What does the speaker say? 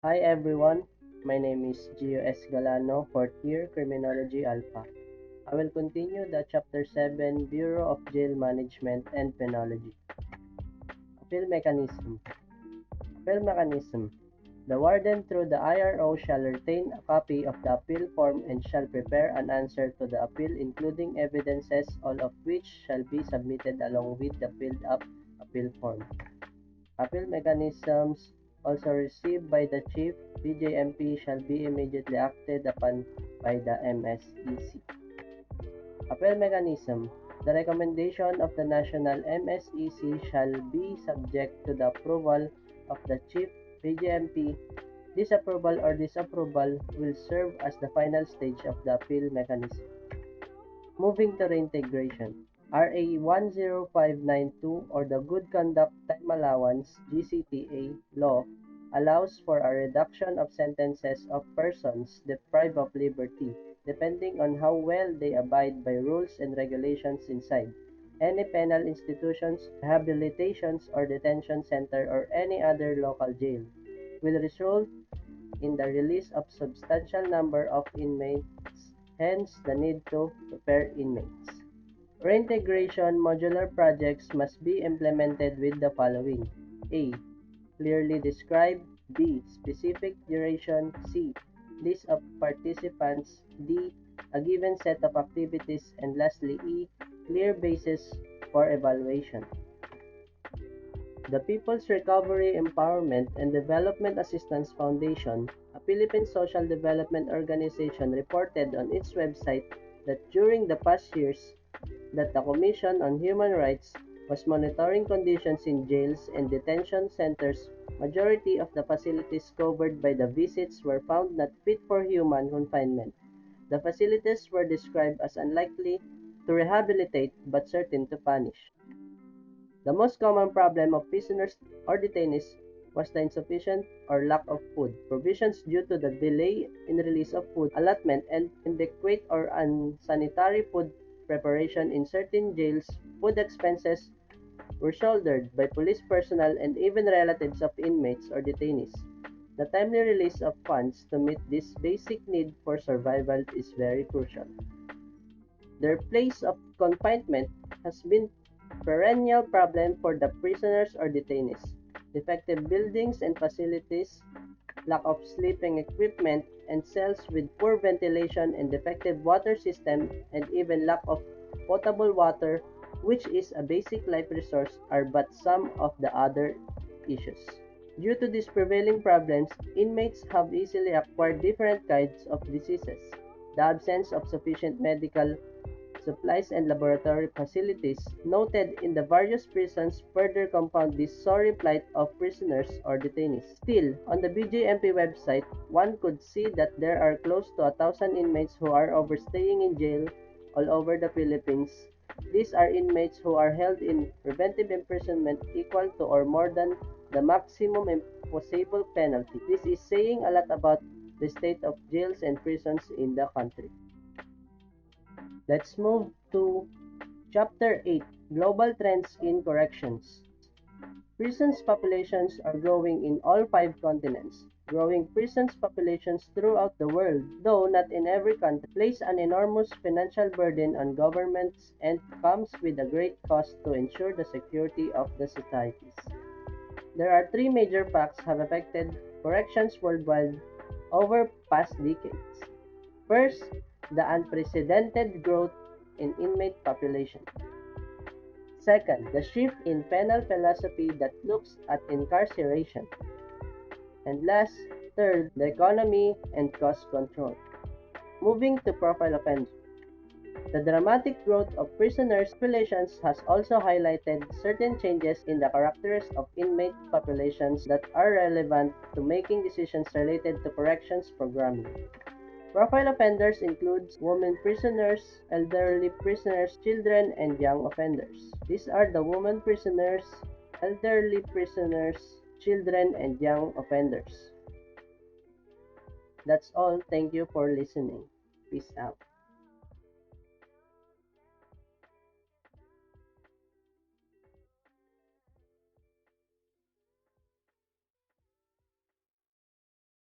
Hi everyone, my name is Galano, 4th year Criminology Alpha. I will continue the Chapter 7 Bureau of Jail Management and Penology. Appeal Mechanism. Appeal Mechanism. The warden through the IRO shall retain a copy of the appeal form and shall prepare an answer to the appeal including evidences, all of which shall be submitted along with the filled up appeal form. Appeal mechanisms also received by the Chief PJMP shall be immediately acted upon by the MSEC. Appeal mechanism. The recommendation of the National MSEC shall be subject to the approval of the Chief PJMP. This approval or disapproval will serve as the final stage of the appeal mechanism. Moving to reintegration. RA 10592 or the Good Conduct Time Allowance (GCTA) law allows for a reduction of sentences of persons deprived of liberty, depending on how well they abide by rules and regulations inside any penal institutions, rehabilitations, or detention center or any other local jail, will result in the release of substantial number of inmates, hence the need to prepare inmates. Reintegration modular projects must be implemented with the following: A. Clearly described. B. Specific duration. C. List of participants. D. A given set of activities. And lastly, E. Clear basis for evaluation. The People's Recovery Empowerment and Development Assistance Foundation, a Philippine social development organization, reported on its website that during the past years that the Commission on Human Rights was monitoring conditions in jails and detention centers. Majority of the facilities covered by the visits were found not fit for human confinement. The facilities were described as unlikely to rehabilitate but certain to punish. The most common problem of prisoners or detainees was the insufficient or lack of food provisions due to the delay in release of food allotment and inadequate or unsanitary food preparation in certain jails. Food expenses were shouldered by police personnel and even relatives of inmates or detainees. The timely release of funds to meet this basic need for survival is very crucial. Their place of confinement has been a perennial problem for the prisoners or detainees. Defective buildings and facilities, lack of sleeping equipment, and cells with poor ventilation and defective water system, and even lack of potable water, which is a basic life resource, are but some of the other issues. Due to these prevailing problems, inmates have easily acquired different kinds of diseases. The absence of sufficient medical supplies and laboratory facilities noted in the various prisons further compound this sorry plight of prisoners or detainees. Still, on the BJMP website, one could see that there are close to 1,000 inmates who are overstaying in jail all over the Philippines. These are inmates who are held in preventive imprisonment equal to or more than the maximum imposable penalty. This is saying a lot about the state of jails and prisons in the country. Let's move to Chapter 8: Global Trends in Corrections. Prisons populations are growing in all five continents. Growing prisons populations throughout the world, though not in every country, place an enormous financial burden on governments and comes with a great cost to ensure the security of the societies. There are three major facts have affected corrections worldwide over past decades. First, the unprecedented growth in inmate population. Second, the shift in penal philosophy that looks at incarceration. And last, third, the economy and cost control. Moving to profile offenders. The dramatic growth of prisoners' populations has also highlighted certain changes in the characters of inmate populations that are relevant to making decisions related to corrections programming. Profile offenders include women prisoners, elderly prisoners, children, and young offenders. These are the women prisoners, elderly prisoners, children, and young offenders. That's all. Thank you for listening. Peace out.